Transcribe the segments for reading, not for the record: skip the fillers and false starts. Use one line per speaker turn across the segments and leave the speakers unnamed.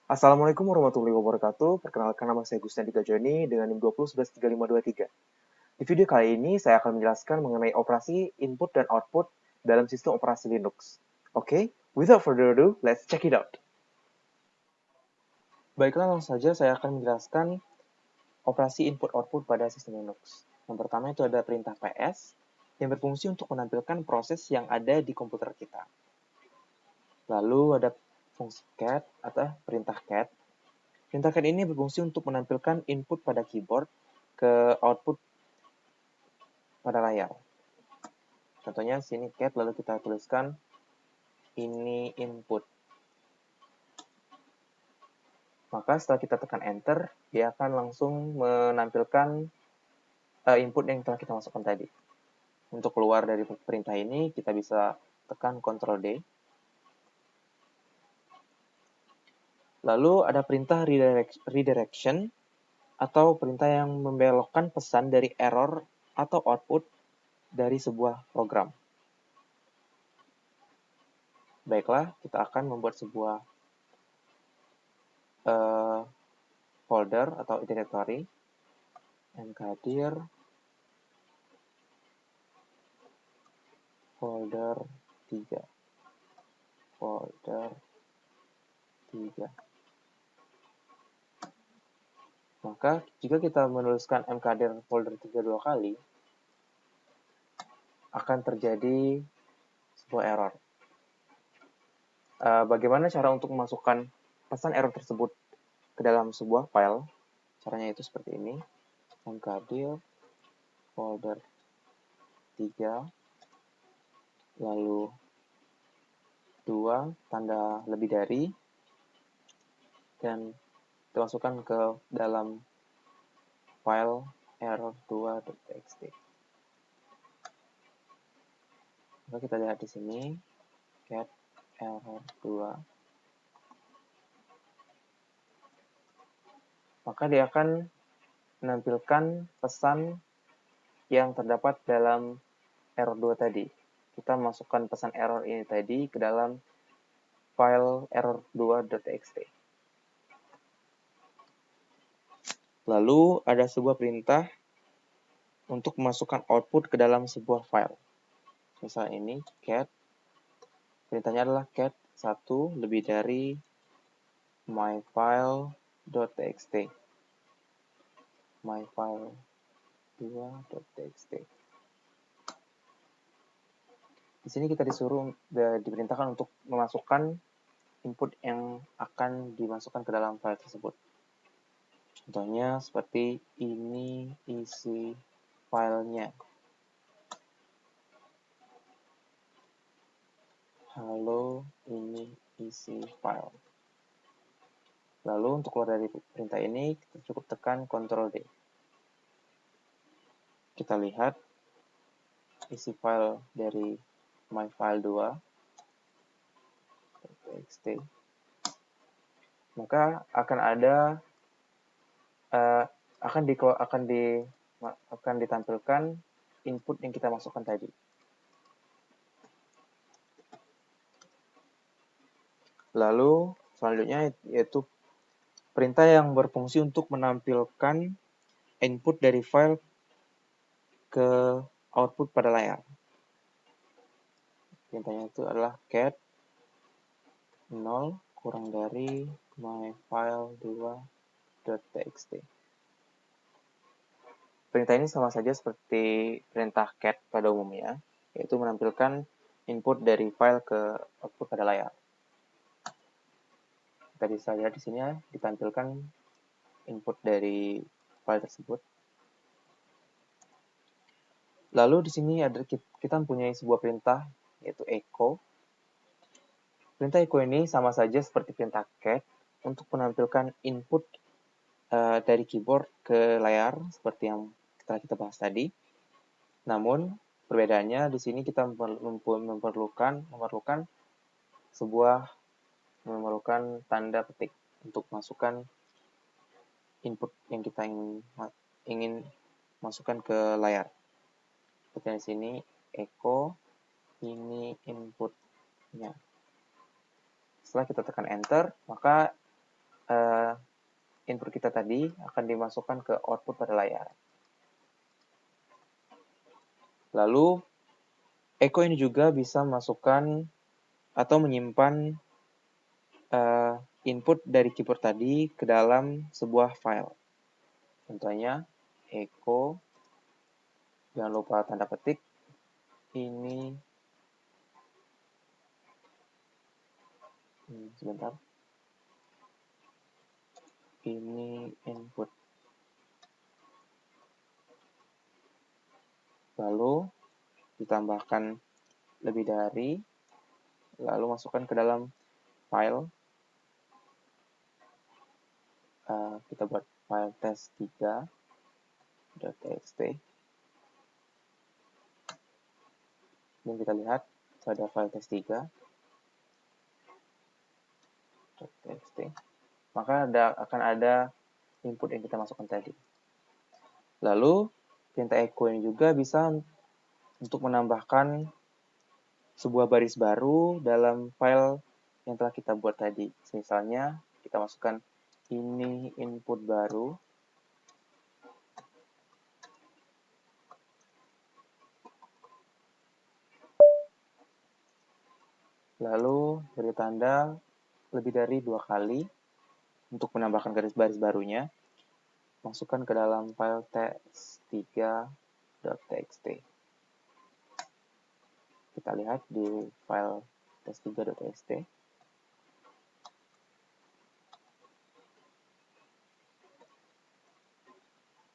Assalamualaikum warahmatullahi wabarakatuh. Perkenalkan nama saya Gustian Dika Joni dengan NIM 20113523. Di video kali ini saya akan menjelaskan mengenai operasi input dan output dalam sistem operasi Linux. Oke, without further ado, let's check it out. Baiklah, langsung saja saya akan menjelaskan operasi input-output pada sistem Linux. Yang pertama itu ada perintah PS yang berfungsi untuk menampilkan proses yang ada di komputer kita. Lalu ada fungsi cat atau perintah cat. Perintah cat ini berfungsi untuk menampilkan input pada keyboard ke output pada layar. Contohnya sini cat lalu kita tuliskan ini input. Maka setelah kita tekan enter, dia akan langsung menampilkan input yang telah kita masukkan tadi. Untuk keluar dari perintah ini, kita bisa tekan Ctrl D. Lalu ada perintah redirection atau perintah yang membelokkan pesan dari error atau output dari sebuah program. Baiklah, kita akan membuat sebuah folder atau directory mkdir folder 3 folder 3. Maka jika kita menuliskan mkdir folder 3 dua kali, akan terjadi sebuah error. Bagaimana cara untuk memasukkan pesan error tersebut ke dalam sebuah file? Caranya itu seperti ini. Mkdir folder 3 lalu 2 tanda lebih dari dan kita masukkan ke dalam file error2.txt. Maka kita lihat di sini cat error2. Maka dia akan menampilkan pesan yang terdapat dalam error2 tadi. Kita masukkan pesan error ini tadi ke dalam file error2.txt. Lalu ada sebuah perintah untuk memasukkan output ke dalam sebuah file. Misal ini cat, perintahnya adalah cat 1 lebih dari myfile.txt, myfile2.txt. Di sini kita diperintahkan untuk memasukkan input yang akan dimasukkan ke dalam file tersebut. Contohnya seperti ini isi filenya. Halo, ini isi file. Lalu untuk keluar dari perintah ini, kita cukup tekan Ctrl D. Kita lihat isi file dari myfile2.txt. Maka akan ada akan ditampilkan input yang kita masukkan tadi. Lalu selanjutnya yaitu perintah yang berfungsi untuk menampilkan input dari file ke output pada layar. Perintahnya itu adalah cat 0 kurang dari myfile2.txt. Perintah ini sama saja seperti perintah cat pada umumnya, yaitu menampilkan input dari file ke output pada layar. Kita bisa lihat di sini ya, ditampilkan input dari file tersebut. Lalu di sini ada kita mempunyai sebuah perintah yaitu echo. Perintah echo ini sama saja seperti perintah cat untuk menampilkan input dari keyboard ke layar seperti yang telah kita bahas tadi. Namun perbedaannya di sini kita memerlukan tanda petik untuk masukkan input yang kita ingin masukkan ke layar. Seperti di sini echo ini inputnya. Setelah kita tekan enter, maka input kita tadi akan dimasukkan ke output pada layar. Lalu, echo ini juga bisa masukkan atau menyimpan input dari keyboard tadi ke dalam sebuah file. Contohnya, echo, jangan lupa tanda petik, ini, sebentar, ini input. Lalu, ditambahkan lebih dari, lalu masukkan ke dalam file. Kita buat file test3.txt. Dan kita lihat ada file test3.txt. Maka akan ada input yang kita masukkan tadi. Lalu, perintah echo ini juga bisa untuk menambahkan sebuah baris baru dalam file yang telah kita buat tadi. Misalnya, kita masukkan ini input baru. Lalu, beri tanda lebih dari 2 kali untuk menambahkan garis baris barunya. Masukkan ke dalam file test3.txt. Kita lihat di file test3.txt.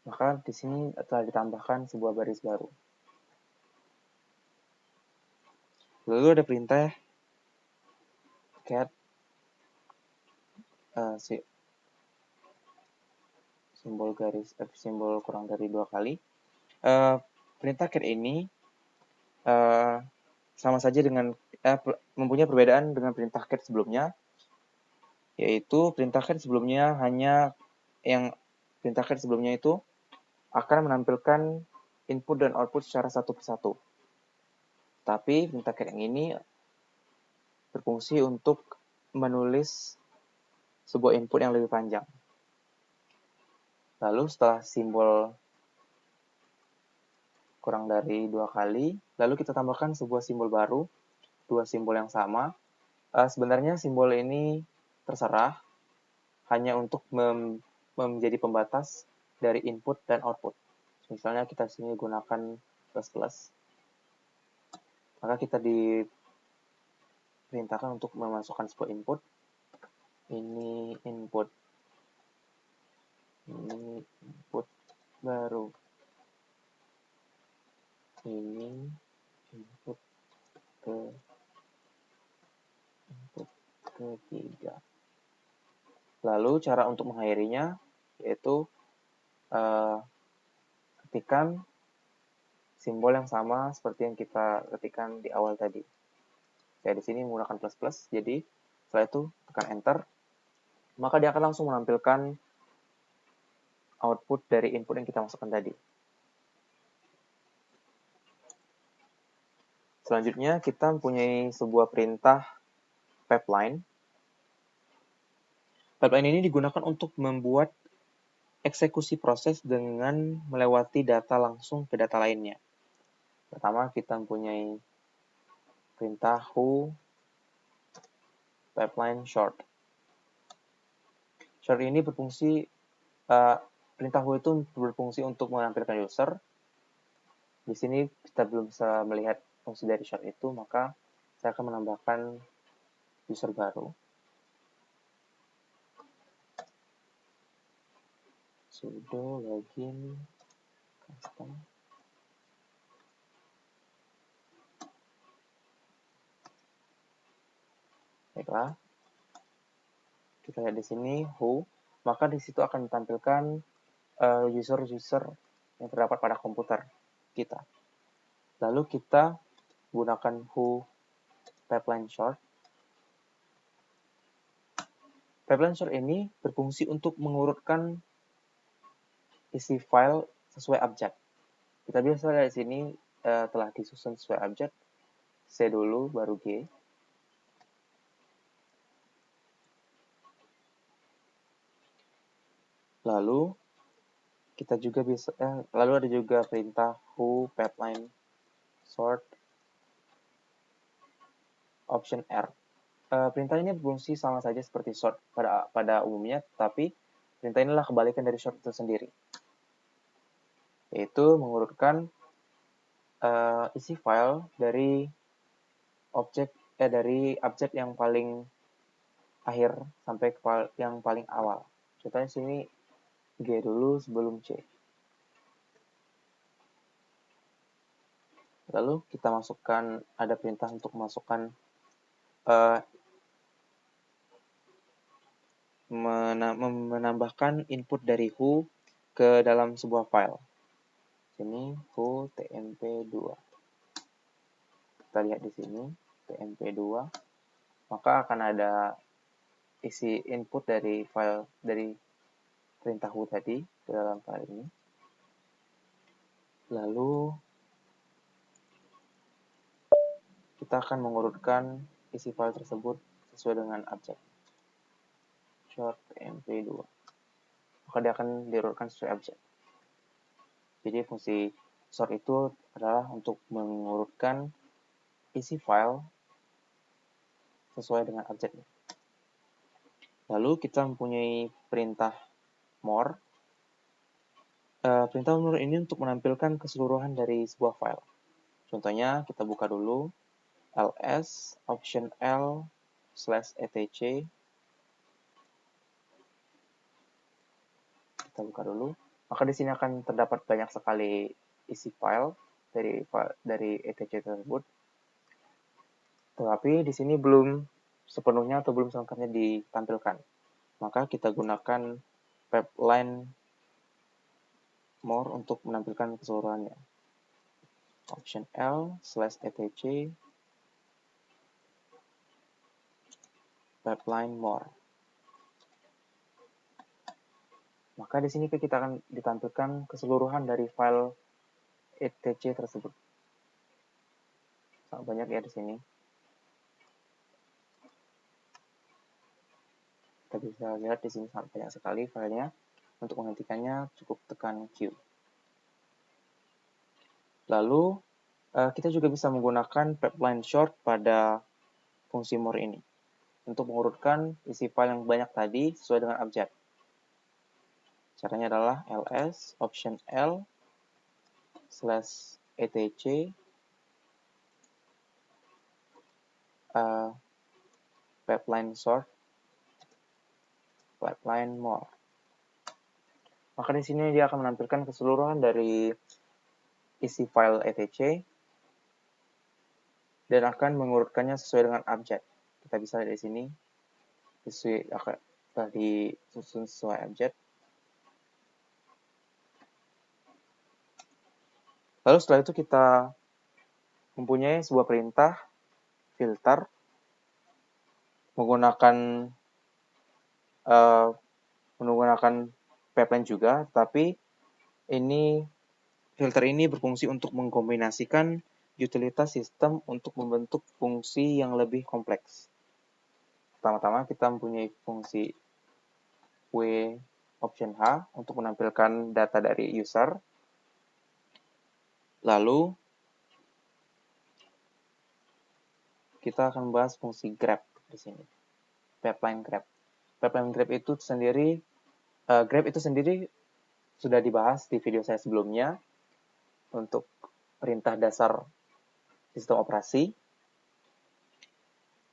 Maka di sini telah ditambahkan sebuah baris baru. Lalu ada perintah cat simbol kurang dari 2 kali. Perintah cat ini sama saja dengan mempunyai perbedaan dengan perintah cat sebelumnya, yaitu perintah cat sebelumnya perintah cat sebelumnya itu akan menampilkan input dan output secara satu persatu. Tapi perintah cat yang ini berfungsi untuk menulis sebuah input yang lebih panjang. Lalu setelah simbol kurang dari 2 kali, lalu kita tambahkan sebuah simbol baru, 2 simbol yang sama. Sebenarnya simbol ini terserah, hanya untuk menjadi pembatas dari input dan output. Misalnya kita sini gunakan plus+, maka kita diperintahkan untuk memasukkan sebuah input. Ini input baru. Ini input ketiga. Lalu cara untuk mengakhirinya yaitu ketikkan simbol yang sama seperti yang kita ketikkan di awal tadi. Saya di sini menggunakan plus+, jadi setelah itu tekan enter, maka dia akan langsung menampilkan output dari input yang kita masukkan tadi. Selanjutnya kita mempunyai sebuah perintah pipeline. Pipeline ini digunakan untuk membuat eksekusi proses dengan melewati data langsung ke data lainnya. Pertama, kita mempunyai perintah who pipeline short. Short ini berfungsi, perintah who itu berfungsi untuk menampilkan user. Di sini kita belum bisa melihat fungsi dari short itu, maka saya akan menambahkan user baru. Sudo login custom. Baiklah, kita lihat di sini who, maka di situ akan ditampilkan user-user yang terdapat pada komputer kita. Lalu kita gunakan who pipeline short. Pipeline short ini berfungsi untuk mengurutkan isi file sesuai abjad. Kita bisa lihat di sini telah disusun sesuai abjad. C dulu, baru G. Lalu kita juga bisa lalu ada juga perintah who pipeline sort option R. Perintah ini berfungsi sama saja seperti sort pada umumnya, tapi perintah inilah kebalikan dari sort itu sendiri, yaitu mengurutkan isi file dari objek yang paling akhir sampai ke yang paling awal. Contohnya sini G dulu sebelum C. Lalu kita masukkan, ada perintah untuk masukkan menambahkan input dari who ke dalam sebuah file. Sini who tmp2. Kita lihat di sini tmp2, maka akan ada isi input dari file dari perintah who tadi ke dalam file ini. Lalu kita akan mengurutkan isi file tersebut sesuai dengan objek short tmp2. Maka dia akan diurutkan sesuai objek. Jadi fungsi sort itu adalah untuk mengurutkan isi file sesuai dengan objeknya. Lalu kita mempunyai perintah more. Perintah more ini untuk menampilkan keseluruhan dari sebuah file. Contohnya kita buka dulu ls option l /etc. Kita buka dulu. Maka di sini akan terdapat banyak sekali isi file dari etc tersebut. Tetapi di sini belum sepenuhnya atau belum selengkapnya ditampilkan. Maka kita gunakan pipeline more untuk menampilkan keseluruhannya. Option L /etc pipeline more. Maka di sini kita akan ditampilkan keseluruhan dari file etc tersebut. Sangat banyak ya di sini. Kita bisa lihat di sini sangat banyak sekali filenya. Untuk menghentikannya cukup tekan Q. Lalu kita juga bisa menggunakan pipeline short pada fungsi more ini untuk mengurutkan isi file yang banyak tadi sesuai dengan objek. Caranya adalah ls option l /etc pipeline sort pipeline more. Maka di sini dia akan menampilkan keseluruhan dari isi file etc dan akan mengurutkannya sesuai dengan objek. Kita bisa lihat di sini telah disusun sesuai objek. Lalu setelah itu kita mempunyai sebuah perintah filter menggunakan pipeline juga, tapi filter ini berfungsi untuk mengkombinasikan utilitas sistem untuk membentuk fungsi yang lebih kompleks. Pertama-tama kita mempunyai fungsi w option h untuk menampilkan data dari user. Lalu kita akan membahas fungsi grab di sini. Pipeline grab. Pipeline grab itu sendiri sudah dibahas di video saya sebelumnya untuk perintah dasar sistem operasi.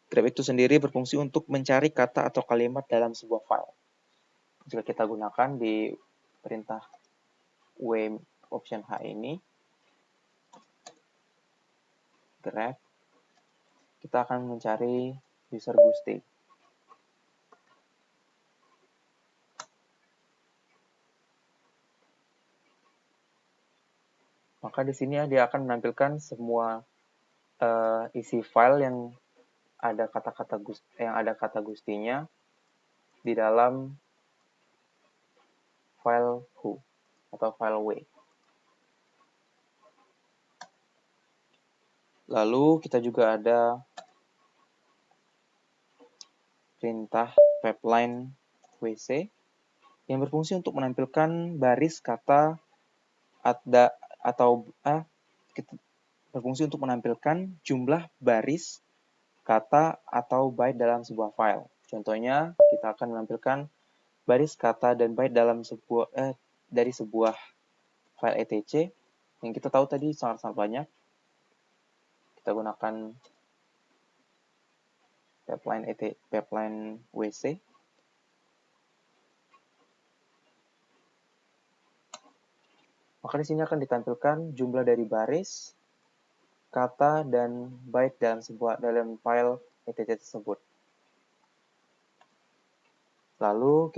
Grab itu sendiri berfungsi untuk mencari kata atau kalimat dalam sebuah file. Jika kita gunakan di perintah w option h ini, grab, kita akan mencari user Gusti. Maka di sini dia akan menampilkan semua isi file yang ada kata Gustinya di dalam file who atau file w. Lalu kita juga ada perintah pipeline wc yang berfungsi untuk menampilkan baris kata berfungsi untuk menampilkan jumlah baris kata atau byte dalam sebuah file. Contohnya, kita akan menampilkan baris kata dan byte dari sebuah file etc yang kita tahu tadi sangat-sangat banyak. Kita gunakan pipeline WC. Maka di sini akan ditampilkan jumlah dari baris, kata, dan byte dalam file etc tersebut. Lalu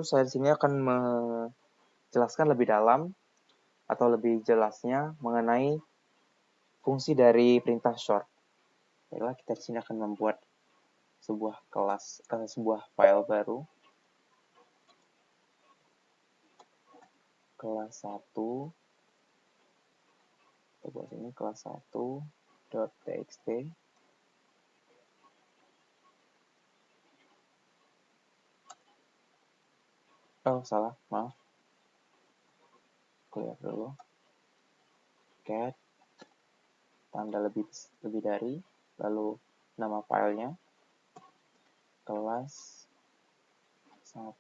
saya di sini akan menjelaskan lebih dalam atau lebih jelasnya mengenai fungsi dari perintah short. Baiklah, kita di sini akan membuat sebuah file baru. Kelas 1. Kita buat ini kelas 1.txt. Oh, salah, maaf. Clear dulu. Cat tanda lebih dari, lalu nama filenya kelas 1.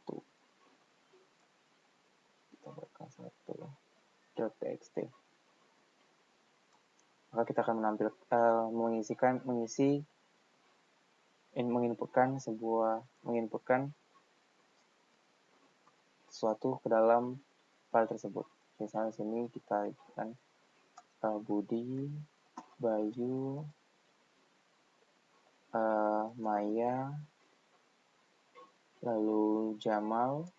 Kita buat kelas 1.txt. Maka kita akan menginputkan sesuatu ke dalam file tersebut. Misalnya di sini kita inputkan Budi, Bayu, Maya, lalu Jamal.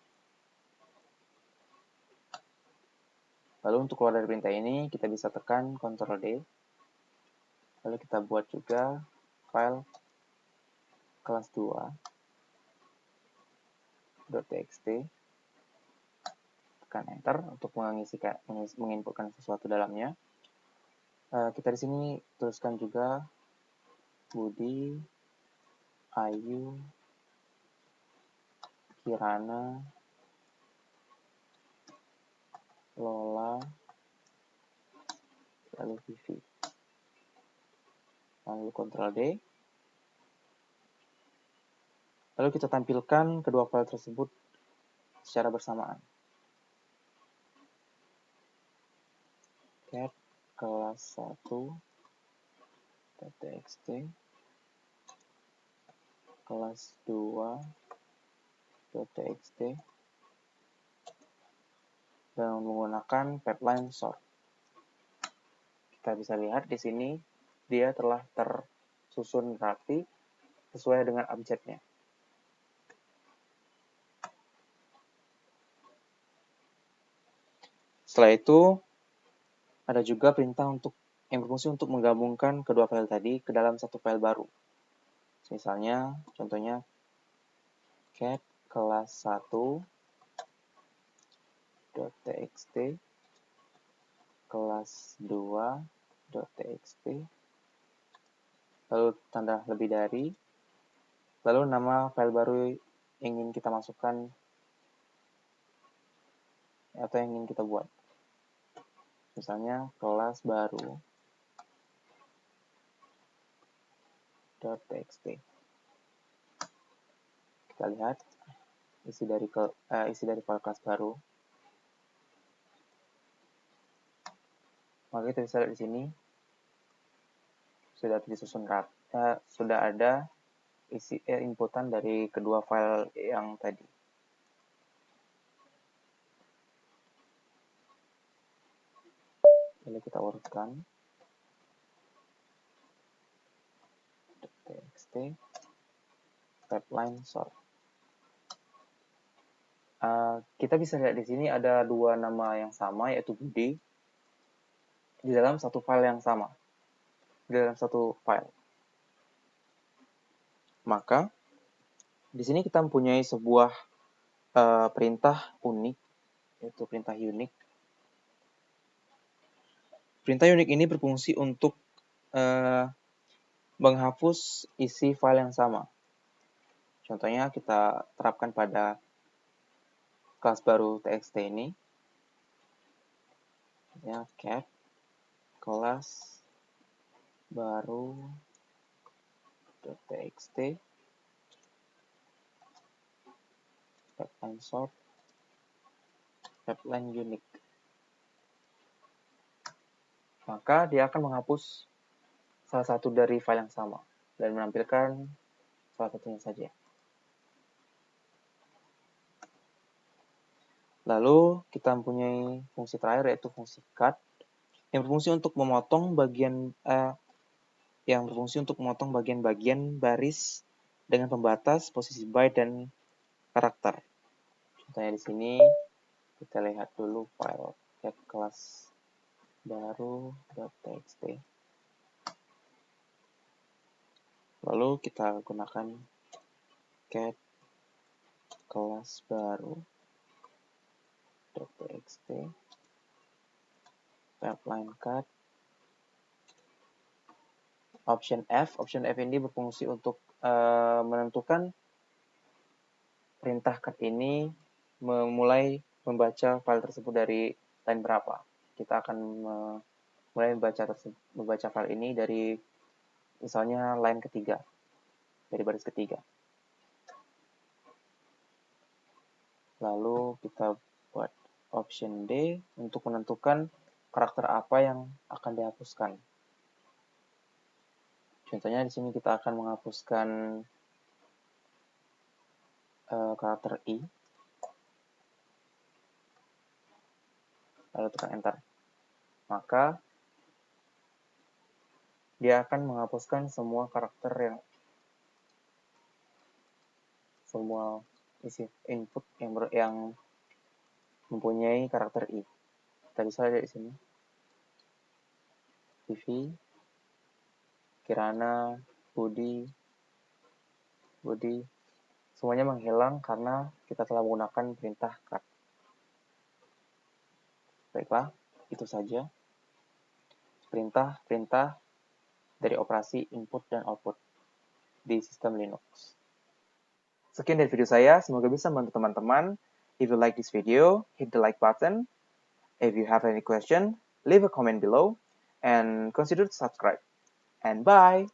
Lalu untuk keluar dari perintah ini, kita bisa tekan Ctrl D. Lalu kita buat juga file kelas 2.txt. Tekan Enter untuk menginputkan sesuatu dalamnya. Kita di sini tuliskan juga Budi, Ayu, Kirana, Lola, lalu Vivi. Lalu Ctrl D. Lalu kita tampilkan kedua file tersebut secara bersamaan. Cat kelas 1.txt, kelas 2.txt, dan menggunakan pipeline sort. Kita bisa lihat di sini dia telah tersusun rapi sesuai dengan objeknya. Setelah itu, ada juga perintah yang berfungsi untuk menggabungkan kedua file tadi ke dalam satu file baru. Misalnya, contohnya cat kelas 1.txt, kelas 2.txt, lalu tanda lebih dari, lalu nama file baru yang ingin kita masukkan atau yang ingin kita buat. Misalnya kelas baru .txt. Kita lihat isi dari file kelas baru. Maka kita bisa lihat di sini sudah disusun sudah ada inputan dari kedua file yang tadi. Lalu kita urutkan txt pipeline sort. Kita bisa lihat di sini ada dua nama yang sama, yaitu Budi, di dalam satu file yang sama, di dalam satu file. Maka di sini kita mempunyai sebuah perintah unik, yaitu perintah unique. Perintah unik ini berfungsi untuk menghapus isi file yang sama. Contohnya kita terapkan pada kelas baru txt ini, ya, cat kelas baru txt pipeline sort pipeline unique. Maka dia akan menghapus salah satu dari file yang sama dan menampilkan salah satunya saja. Lalu kita mempunyai fungsi terakhir, yaitu fungsi cut yang berfungsi untuk memotong bagian baris dengan pembatas posisi byte dan karakter. Contohnya di sini kita lihat dulu file cat kelas baru.txt. Lalu kita gunakan cat kelas baru.txt pipeline cut option F. Option F ini berfungsi untuk menentukan perintah cut ini mulai membaca file tersebut dari line berapa. Kita akan mulai membaca file ini dari misalnya line ketiga, dari baris ketiga. Lalu kita buat option D untuk menentukan karakter apa yang akan dihapuskan. Contohnya di sini kita akan menghapuskan karakter I. Lalu tekan enter. Maka dia akan menghapuskan semua karakter semua isi input yang mempunyai karakter I. Kita bisa lihat di sini. Vivi, Kirana, Budi, semuanya menghilang karena kita telah menggunakan perintah cut. Baiklah, itu saja perintah dari operasi input dan output di sistem Linux. Sekian dari video saya, semoga bisa membantu teman-teman. If you like this video, hit the like button. If you have any question, leave a comment below and consider to subscribe. And bye!